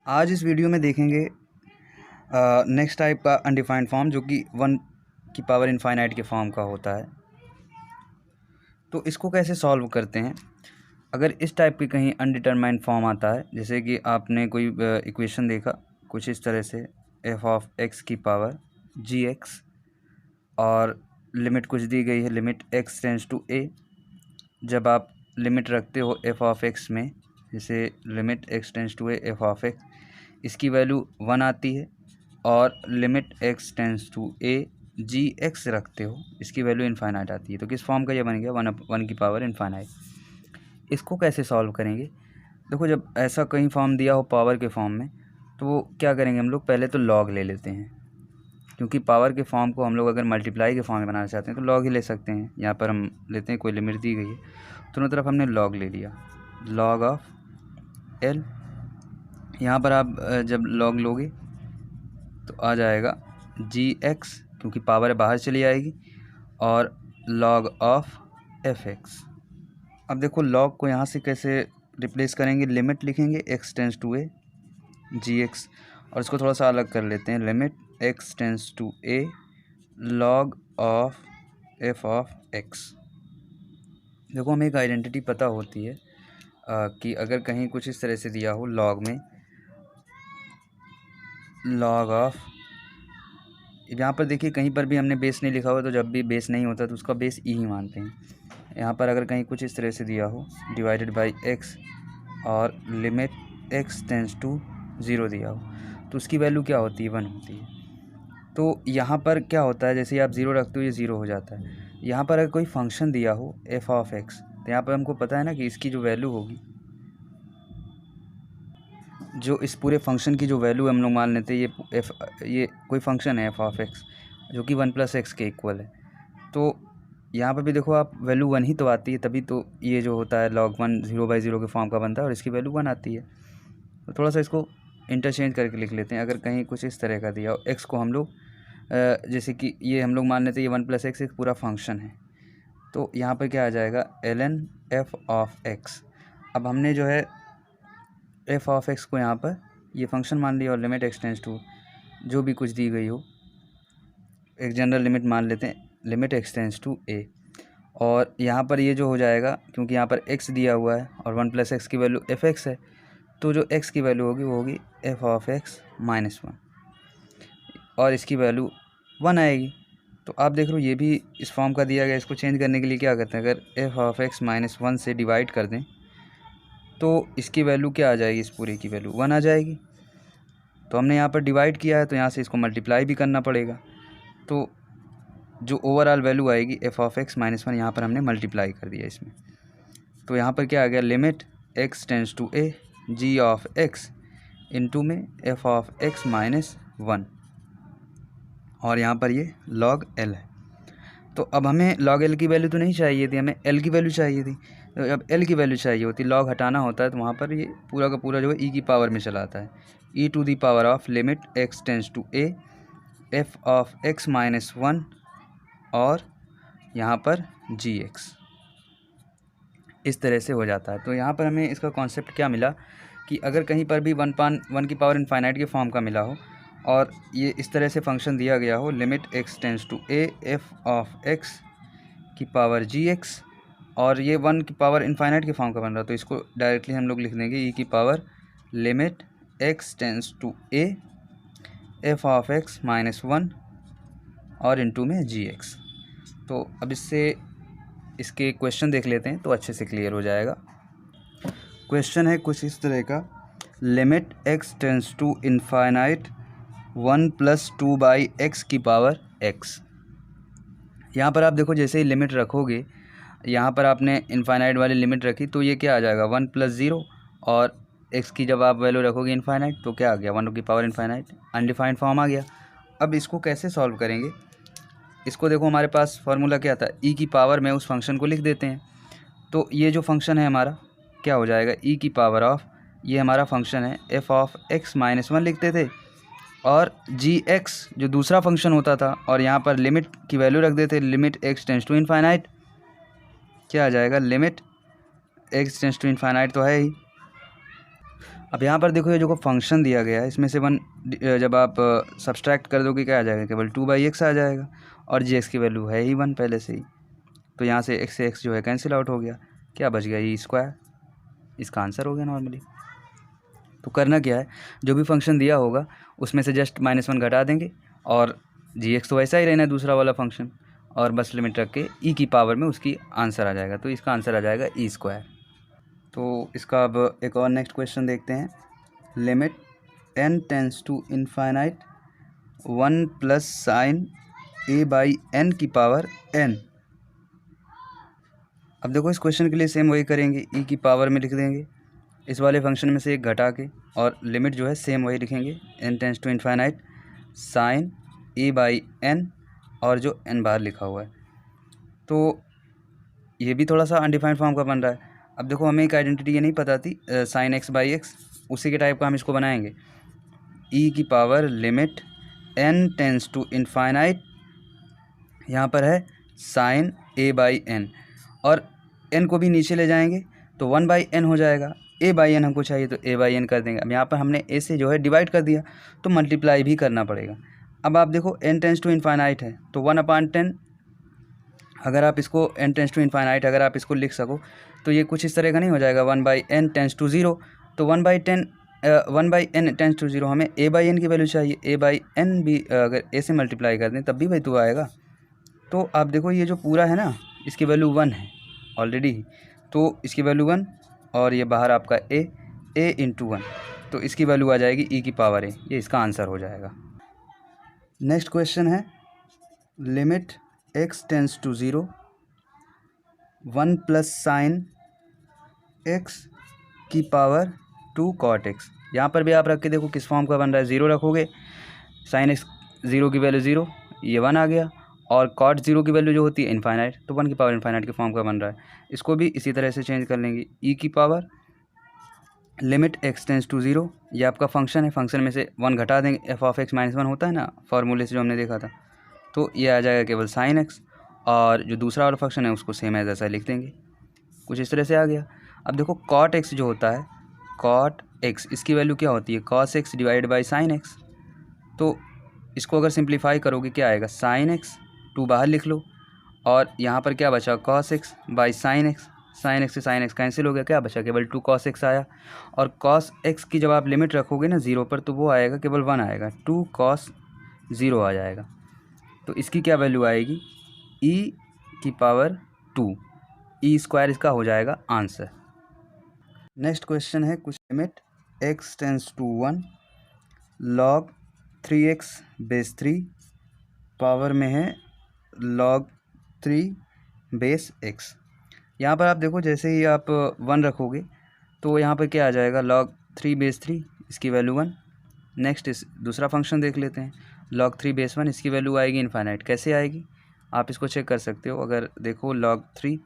आज इस वीडियो में देखेंगे नेक्स्ट टाइप का अनडिफाइंड फॉर्म जो कि 1 की पावर इनफाइनाइट के फॉर्म का होता है। तो इसको कैसे सॉल्व करते हैं। अगर इस टाइप की कहीं अनडिटरमाइंड फॉर्म आता है, जैसे कि आपने कोई इक्वेशन देखा कुछ इस तरह से एफ ऑफ एक्स की पावर जी एक्स और लिमिट कुछ दी गई है, लिमिट एक्स टेंड्स टू ए। जब आप लिमिट रखते हो एफ ऑफ एक्स में, जैसे limit x tends to a f of x, इसकी वैल्यू 1 आती है, और limit x tends to a g x रखते हो, इसकी वैल्यू इनफाइनाइट आती है। तो किस फॉर्म का ये बन गया, 1 की पावर इनफाइनाइट। इसको कैसे सॉल्व करेंगे। देखो, जब ऐसा कहीं फॉर्म दिया हो पावर के फॉर्म में, तो क्या करेंगे हम लोग, पहले तो लॉग ले लेते हैं, क्योंकि पावर के फॉर्म को हम लोग अगर मल्टीप्लाई के फॉर्म में बनाना चाहते हैं तो लॉग ही ले सकते हैं। यहाँ पर हम लेते हैं, कोई लिमिट दी गई है, दोनों तरफ हमने लॉग ले लिया, लॉग ऑफ एल। यहाँ पर आप जब लॉग लोगे तो आ जाएगा जी एक्स, क्योंकि पावर बाहर चली आएगी, और लॉग ऑफ एफ एक्स। अब देखो लॉग को यहाँ से कैसे रिप्लेस करेंगे, लिमिट लिखेंगे x tends to a g x, और इसको थोड़ा सा अलग कर लेते हैं, limit x tends to a log of f of x. देखो, हमें एक आइडेंटिटी पता होती है कि अगर कहीं कुछ इस तरह से दिया हो लॉग में, लॉग ऑफ, यहाँ पर देखिए कहीं पर भी हमने बेस नहीं लिखा हुआ, तो जब भी बेस नहीं होता तो उसका बेस ई ही मानते हैं। यहाँ पर अगर कहीं कुछ इस तरह से दिया हो डिवाइडेड बाई एक्स और लिमिट एक्स टेंस टू 0 दिया हो, तो उसकी वैल्यू क्या होती है, 1 होती है। तो यहाँ पर क्या होता है, जैसे ही आप 0 रखते हो ये 0 हो जाता है। यहाँ पर अगर कोई फंक्शन दिया हो एफ ऑफ एक्स, तो यहाँ पर हमको पता है ना कि इसकी जो वैल्यू होगी, जो इस पूरे फंक्शन की जो वैल्यू हम लोग मान लेते हैं, ये कोई फंक्शन है एफ ऑफ एक्स जो कि 1 + x के इक्वल है। तो यहाँ पर भी देखो आप, वैल्यू 1 ही तो आती है, तभी तो ये जो होता है log 1 0/0 के फॉर्म का बनता है, और इसकी वैल्यू 1 आती है। तो थोड़ा सा इसको इंटरचेंज करके लिख लेते हैं। अगर कहीं कुछ इस तरह का दिया हो, एक्स को हम लोग जैसे कि ये हम लोग मान लेते हैं ये 1 + x एक पूरा फंक्शन है, तो यहाँ पर क्या आ जाएगा, ln f ऑफ x। अब हमने जो है एफ ऑफ एक्स को यहाँ पर ये फंक्शन मान लिया, और लिमिट एक्स टेंस टू जो भी कुछ दी गई हो, एक जनरल लिमिट मान लेते हैं, लिमिट एक्स टेंस टू ए। और यहाँ पर ये जो हो जाएगा, क्योंकि यहाँ पर x दिया हुआ है और 1 + x की वैल्यू एफ एक्स है, तो जो x की वैल्यू होगी वो होगी एफ ऑफ एक्स -1, और इसकी वैल्यू 1 आएगी। तो आप देख लो ये भी इस फॉर्म का दिया गया, इसको चेंज करने के लिए क्या करते हैं, अगर एफ ऑफ एक्स -1 से डिवाइड कर दें तो इसकी वैल्यू क्या आ जाएगी, इस पूरे की वैल्यू 1 आ जाएगी। तो हमने यहाँ पर डिवाइड किया है, तो यहाँ से इसको मल्टीप्लाई भी करना पड़ेगा, तो जो ओवरऑल वैल्यू आएगी एफ ऑफ एक्स -1, यहाँ पर हमने मल्टीप्लाई कर दिया इसमें। तो यहाँ पर क्या आ गया, limit x tends to a g of x into में एफ ऑफ एक्स -1, और यहाँ पर ये लॉग एल है। तो अब हमें लॉग एल की वैल्यू तो नहीं चाहिए थी, हमें एल की वैल्यू चाहिए थी। तो अब एल की वैल्यू चाहिए होती, लॉग हटाना होता है, तो वहाँ पर ये पूरा का पूरा जो है ई की पावर में चला आता है, e to the power of limit x tends to a f of x -1 और यहाँ पर जी एक्स, इस तरह से हो जाता है। तो यहाँ पर हमें इसका कॉन्सेप्ट क्या मिला कि अगर कहीं पर भी 1 की पावर इनफाइनाइट के फॉर्म का मिला हो, और ये इस तरह से फंक्शन दिया गया हो, limit x tends to a f of x की पावर जी एक्स, और ये 1 की पावर इनफाइनाइट के फॉर्म का बन रहा, तो इसको डायरेक्टली हम लोग लिख देंगे ई की power limit x tends to a f of x -1 और इनटू में जी एक्स। तो अब इसके क्वेश्चन देख लेते हैं, तो अच्छे से क्लियर हो जाएगा। क्वेश्चन है कुछ इस तरह का, limit x tends to infinite 1 + 2/x की पावर x। यहाँ पर आप देखो, जैसे ही लिमिट रखोगे, यहाँ पर आपने इनफाइनाइट वाली लिमिट रखी, तो ये क्या आ जाएगा, 1 + 0, और x की जब आप वैल्यू रखोगे इनफाइनाइट, तो क्या आ गया, 1 की पावर इनफाइनाइट, अनडिफाइंड फॉर्म आ गया। अब इसको कैसे सॉल्व करेंगे, इसको देखो हमारे पास फार्मूला क्या था, ई की पावर में उस फंक्शन को लिख देते हैं। तो ये जो फंक्शन है हमारा क्या हो जाएगा, ई की पावर ऑफ, ये हमारा फंक्शन है एफ ऑफ एक्स -1 लिखते थे, और जी एक्स जो दूसरा फंक्शन होता था, और यहाँ पर लिमिट की वैल्यू रख देते, limit x tends to infinite, क्या आ जाएगा, limit x tends to infinite तो है ही, अब यहाँ पर देखो ये जो फंक्शन दिया गया है इसमें से वन जब आप सब्सट्रैक्ट कर दोगे क्या आ जाएगा, केवल 2/x आ जाएगा और जी एक्स की वैल्यू है ही 1 पहले से ही, तो यहाँ से x से x जो है कैंसिल आउट हो गया, क्या बच गया e², इसका आंसर हो गया नॉर्मली। तो करना क्या है, जो भी फंक्शन दिया होगा उसमें से जस्ट -1 घटा देंगे और जी एक्स तो वैसा ही रहना है दूसरा वाला फंक्शन, और बस लिमिट रख के ई की पावर में उसकी आंसर आ जाएगा, तो इसका आंसर आ जाएगा e²। तो इसका अब एक और नेक्स्ट क्वेश्चन देखते हैं। Limit n tends to infinite 1 plus sine a/n की पावर n। अब देखो इस क्वेश्चन के लिए सेम वही करेंगे, ई की पावर में लिख देंगे इस वाले फंक्शन में से एक घटा के, और लिमिट जो है सेम वही लिखेंगे n tends to infinite sine a/n, और जो n बाहर लिखा हुआ है। तो ये भी थोड़ा सा अनडिफाइंड फॉर्म का बन रहा है। अब देखो हमें एक आइडेंटिटी ये नहीं पता थी साइन x/x, उसी के टाइप का हम इसको बनाएंगे, ई की power limit n tends to infinite, यहाँ पर है साइन a/n, और n को भी नीचे ले जाएंगे तो 1/n हो जाएगा, a/n हमको चाहिए तो a/n कर देंगे। अब यहाँ पर हमने a से जो है डिवाइड कर दिया तो मल्टीप्लाई भी करना पड़ेगा। अब आप देखो n टेंस टू इनफाइनाइट है तो 1/10, अगर आप इसको n टेंस टू इनफाइनाइट अगर आप इसको लिख सको तो ये कुछ इस तरह का नहीं हो जाएगा 1/n टेंस टू 0, तो 1/n टेंस टू 0 हमें a/n की वैल्यू चाहिए, a/n भी अगर a से मल्टीप्लाई कर दें तब भी वही तो आएगा। तो आप देखो ये जो पूरा है ना इसकी वैल्यू 1 है ऑलरेडी, तो इसकी वैल्यू 1, और ये बाहर आपका a इंटू 1, तो इसकी वैल्यू आ जाएगी e की पावर a, ये इसका आंसर हो जाएगा। नेक्स्ट क्वेश्चन है limit x tends to 0 1 plus sine x की पावर 2 कॉट x। यहाँ पर भी आप रख के देखो किस फॉर्म का बन रहा है, 0 रखोगे साइन x 0 की वैल्यू 0, ये 1 आ गया, और कॉट 0 की वैल्यू जो होती है इनफाइनाइट, तो 1 की पावर इनफाइनाइट के फॉर्म का बन रहा है। इसको भी इसी तरह से चेंज कर लेंगे, ई की power limit x tends to 0, ये आपका फंक्शन है, फंक्शन में से 1 घटा देंगे, f(x - 1) होता है ना फार्मूले से जो हमने देखा था, तो ये आ जाएगा केवल साइन x, और जो दूसरा वाला फंक्शन है उसको सेम एज ऐसा लिख देंगे, कुछ इस तरह से आ गया। अब देखो कॉट x जो होता है, कॉट x इसकी वैल्यू क्या होती है, cos x divide by sine x, तो इसको अगर सिंप्लीफाई करोगे क्या आएगा, साइन x, 2 बाहर लिख लो, और यहाँ पर क्या बचा, cos x by sine x, sine x से साइन x कैंसिल हो गया, क्या बचा, केवल 2 कॉस x आया, और कॉस x की जब आप लिमिट रखोगे ना 0 पर तो वो आएगा केवल 1 आएगा, 2 कॉस 0 आ जाएगा, तो इसकी क्या वैल्यू आएगी, e की पावर 2, e² इसका हो जाएगा आंसर। नेक्स्ट क्वेश्चन है कुछ limit x tends to 1 log 3x base 3 power में है log 3 बेस x। यहाँ पर आप देखो जैसे ही आप 1 रखोगे तो यहाँ पर क्या आ जाएगा, log 3 बेस 3, इसकी वैल्यू 1। नेक्स्ट इस दूसरा फंक्शन देख लेते हैं, log 3 बेस 1, इसकी वैल्यू आएगी इनफाइनाइट। कैसे आएगी आप इसको चेक कर सकते हो, अगर देखो log 3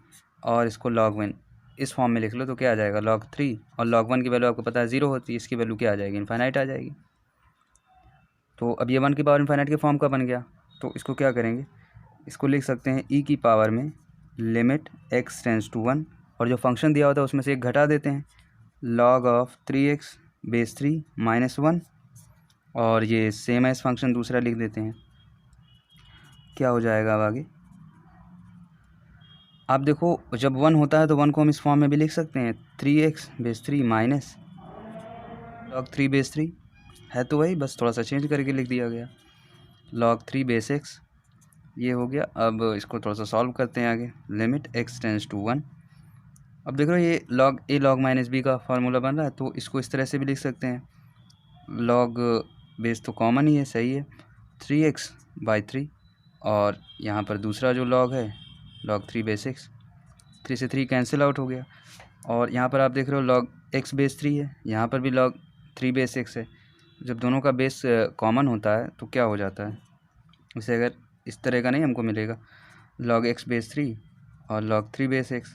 और इसको log 1 इस फॉर्म में लिख लो तो क्या आ जाएगा, log 3 और log 1 की वैल्यू आपको पता है 0 होती है, इसकी वैल्यू क्या आ जाएगी, इनफाइनाइट आ जाएगी। तो अब ये 1 की पावर इनफाइनाइट के फॉर्म का बन गया, तो इसको क्या करेंगे, इसको लिख सकते हैं e की पावर में लिमिट x टेंस टू 1, और जो फंक्शन दिया होता है उसमें से एक घटा देते हैं, log of 3x base 3 minus 1, और ये सेम एज फंक्शन दूसरा लिख देते हैं, क्या हो जाएगा अब आगे। आप देखो जब 1 होता है तो 1 को हम इस फॉर्म में भी लिख सकते हैं, 3x base 3 minus log 3 base 3 है तो वही, बस थोड़ा सा चेंज करके लिख दिया गया, log 3 बेस x, ये हो गया। अब इसको थोड़ा सा सॉल्व करते हैं आगे, लिमिट x टेंस टू 1। अब देख रहे हो ये log a log minus b का फार्मूला बन रहा है, तो इसको इस तरह से भी लिख सकते हैं, log बेस तो कॉमन ही है, सही है, 3x बाई 3, और यहाँ पर दूसरा जो log है log 3 बेस x, 3 से 3 कैंसिल आउट हो गया, और यहाँ पर आप देख रहे हो log x बेस 3 है, यहाँ पर भी log 3 बेस x है। जब दोनों का बेस कॉमन होता है तो क्या हो जाता है, इसे अगर इस तरह का नहीं हमको मिलेगा log x बेस 3 और log 3 बेस x,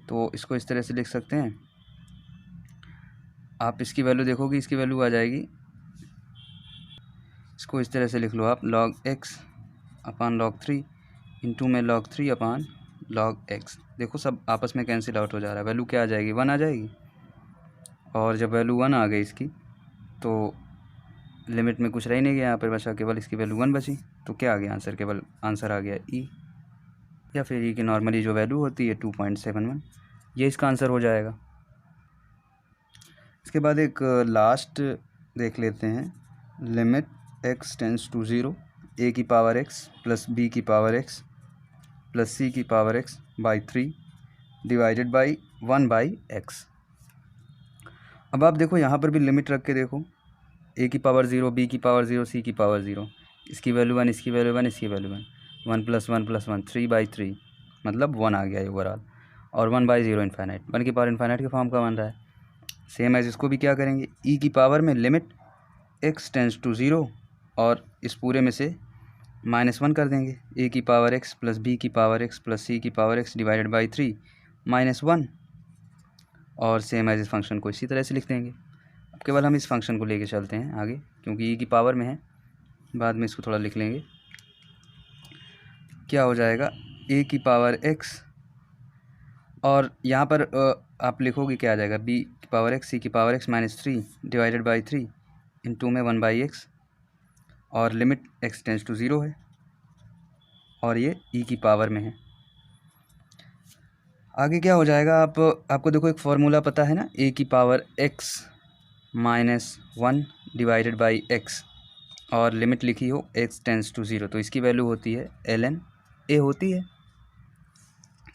तो इसको इस तरह से लिख सकते हैं। आप इसकी वैल्यू देखोगे, इसकी वैल्यू आ जाएगी, इसको इस तरह से लिख लो आप, log x अपान log 3 इंटू में log 3 अपान log x। देखो सब आपस में कैंसिल आउट हो जा रहा है, वैल्यू क्या आ जाएगी, 1 आ जाएगी, और जब वैल्यू 1 आ गई इसकी तो लिमिट में कुछ रह ही नहीं गया, यहाँ पर बचा केवल इसकी वैल्यू 1 बची। तो क्या आ गया आंसर, केवल आंसर आ गया ई, या फिर ई की नॉर्मली जो वैल्यू होती है 2.71, ये इसका आंसर हो जाएगा। इसके बाद एक लास्ट देख लेते हैं, limit x tends to 0 a की पावर x प्लस b की पावर x प्लस c की power x by 3 divided by 1 by x। अब आप देखो यहाँ पर भी लिमिट रख के देखो, a की पावर 0, b की पावर 0, c की पावर 0, इसकी वैल्यू 1, इसकी वैल्यू 1, इसकी वैल्यू 1, 1 प्लस 1 प्लस 1 3/3, मतलब 1 आ गया ओवरऑल, और 1/0 इन्फाइनाइट, 1 की पावर इन्फाइनाइट के फॉर्म का बन रहा है। सेम एज इसको भी क्या करेंगे, e की पावर में लिमिट x टेंस टू 0 और इस पूरे में से -1 कर देंगे, a की पावर x प्लस b की पावर x प्लस c की पावर x डिवाइडेड बाई 3 -1, और सेम एज इस फंक्शन को इसी तरह से लिख देंगे। अब केवल हम इस फंक्शन को लेके चलते हैं आगे, क्योंकि e की पावर में है, बाद में इसको थोड़ा लिख लेंगे। क्या हो जाएगा, a की पावर x, और यहाँ पर आप लिखोगे क्या आ जाएगा, b की पावर x, c की power x -3 divided by 3 into में 1/x, और लिमिट x टेंस टू 0 है, और ये e की पावर में है। आगे क्या हो जाएगा, आपको देखो एक फार्मूला पता है ना, a की power x -1 divided by x, और लिमिट लिखी हो x टेंस टू 0, तो इसकी वैल्यू होती है ln a होती है।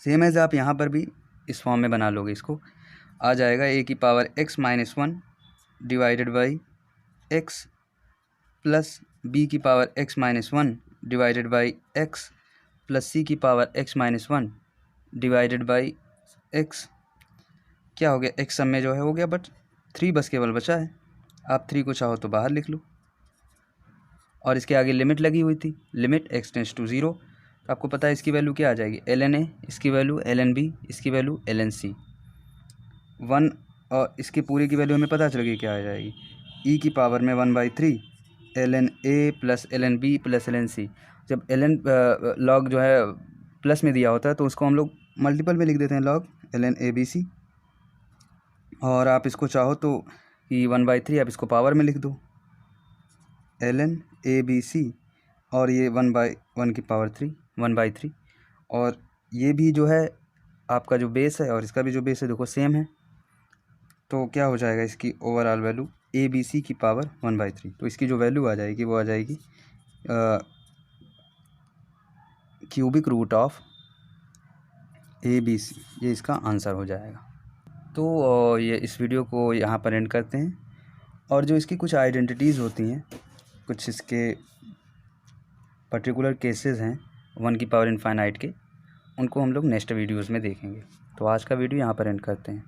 सेम एज आप यहाँ पर भी इस फॉर्म में बना लोगे, इसको आ जाएगा a की power x -1 divided by x plus b की power x -1 divided by x plus c की power x -1 divided by x। क्या हो गया, x सब में जो है हो गया, बट 3 बस केवल बचा है, आप 3 को चाहो तो बाहर लिख लो, और इसके आगे लिमिट लगी हुई थी, लिमिट x टेंस टू 0, तो आपको पता है इसकी वैल्यू क्या आ जाएगी, ln a, इसकी वैल्यू ln b, इसकी वैल्यू ln c, 1, और इसकी पूरी की वैल्यू हमें पता चल गई क्या आ जाएगी, e की पावर में 1/3 ln a plus ln b plus ln c। जब ln लॉग जो है प्लस में दिया होता है तो उसको हम लोग मल्टीपल में लिख देते हैं, log ln a b c, और आप इसको चाहो तो कि 1/3 आप इसको पावर में लिख दो ln a b c, और ये 1/1 की पावर 3 1/3, और ये भी जो है आपका जो बेस है और इसका भी जो बेस है देखो सेम है, तो क्या हो जाएगा इसकी overall value a b c की पावर 1/3। तो इसकी जो वैल्यू आ जाएगी वो आ जाएगी cubic root of a b c, ये इसका आंसर हो जाएगा। तो ये इस वीडियो को यहाँ पर एंड करते हैं, और जो इसकी कुछ आइडेंटिटीज़ होती हैं, कुछ इसके पर्टिकुलर केसेस हैं 1 की पावर इनफाइनाइट के, उनको हम लोग नेक्स्ट वीडियोज़ में देखेंगे। तो आज का वीडियो यहाँ पर एंड करते हैं।